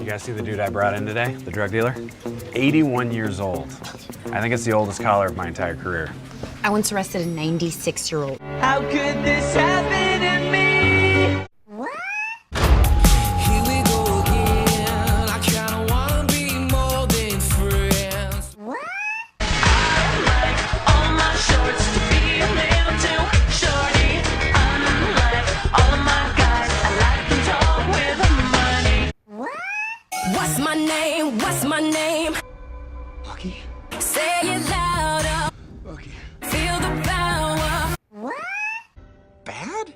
You guys see the dude I brought in today? The drug dealer? 81 years old. I think it's the oldest collar of my entire career. I once arrested a 96-year-old. How could this happen to me? What? Here we go again. I kinda wanna be more than friends. What? I like all my shorts to be a little too shorty. Unlike all of my guys, I like them tall with money. What? What's my name? What's my name? Lucky. Say it louder. Lucky. Feel the power. What? Bad?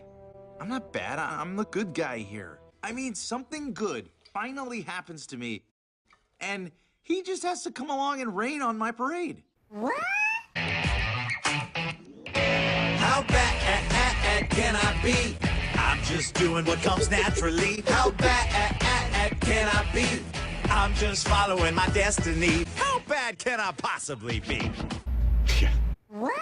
I'm not bad. I'm the good guy here. I mean, something good finally happens to me, and he just has to come along and rain on my parade. What? How bad can I be? I'm just doing what comes naturally. How bad can I be? I'm just following my destiny. How bad can I possibly be? What?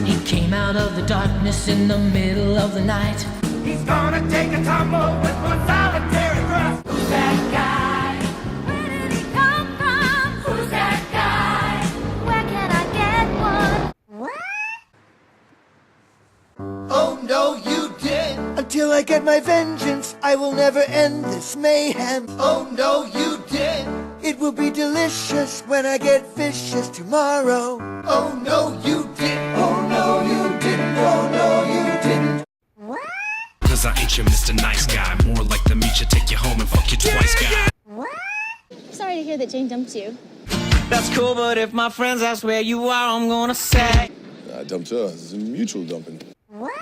He came out of the darkness in the middle of the night. He's gonna take a tumble with one solitary thrust. Who's that guy? Where did he come from? Who's that guy? Where can I get one? What? Oh no, you did. Until I get my vengeance, I will never end this mayhem. Oh no, you did. It will be delicious when I get vicious tomorrow. Oh no, you did. Oh no, you didn't. Oh no, you didn't. What? Cause I ain't your Mr. Nice Guy. More like the meat you take you home and fuck you twice, guy. What? Sorry to hear that Jane dumped you. That's cool, but if my friends ask where you are, I'm gonna say I dumped her. It's a mutual dumping. What?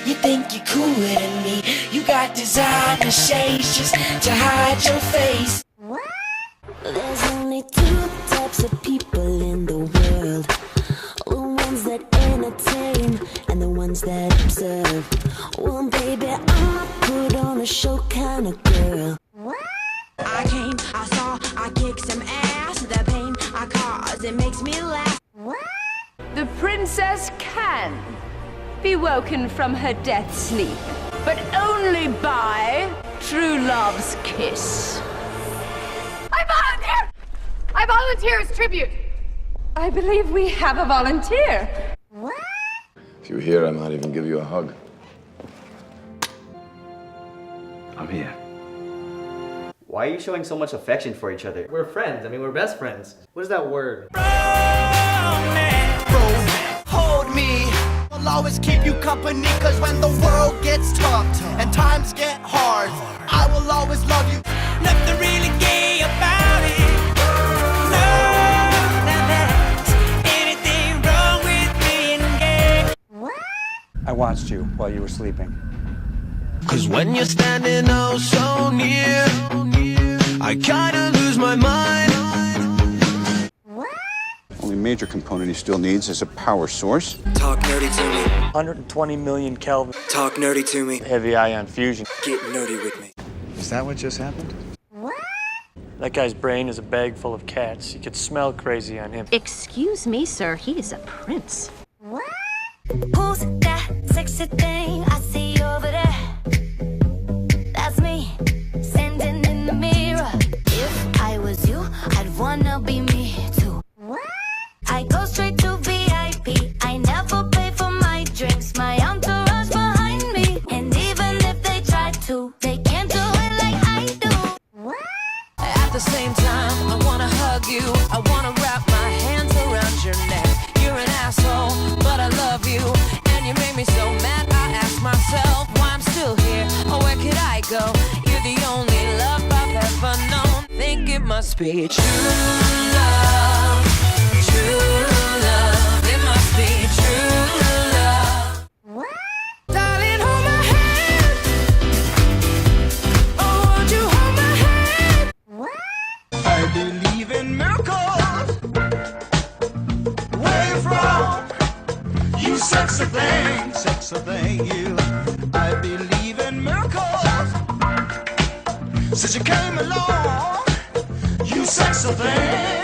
You think you're cooler than me. You got designer shades just to hide your face. What? There's only two types of people in the world. The ones that entertain and the ones that observe. Well, baby, I'm a put on a show kind of girl. What? I came, I saw, I kicked some ass. The pain I cause, it makes me laugh. What? The princess can be woken from her death sleep, but only by true love's kiss. I volunteer! I volunteer as tribute. I believe we have a volunteer. What? If you were here, I might even give you a hug. I'm here. Why are you showing so much affection for each other? We're friends. I mean, we're best friends. What is that word? Hold me. I'll always keep you company, cause when the world gets tough and times get hard, I will always love you. nothing really gay about it. No, now there's anything wrong with being gay. What? I watched you while you were sleeping. Cause when you're standing oh so near, I kinda lose my mind. Only major component he still needs is a power source. Talk nerdy to me. 120 million Kelvin. Talk nerdy to me. Heavy ion fusion. Get nerdy with me. Is that what just happened? What? That guy's brain is a bag full of cats. You could smell crazy on him. Excuse me, sir. He is a prince. What? Who's that sexy thing I see over there? That's me, standing in the mirror. If I was you, I'd wanna be me too. What? I go straight to VIP. I never pay for my drinks. My entourage behind me. And even if they try to, they can't do it like I do. What? At the same time, I wanna hug you. I wanna wrap my hands around your neck. You're an asshole, but I love you. And you made me so mad, I ask myself why I'm still here. Or where could I go? You're the only love I've ever known. Think it must be true love. True love, it must be true love. What? Darling, hold my hand. Oh, won't you hold my hand? What? I believe in miracles. Where you from? You sexy thing, you. I believe in miracles. Since you came along, you sexy thing.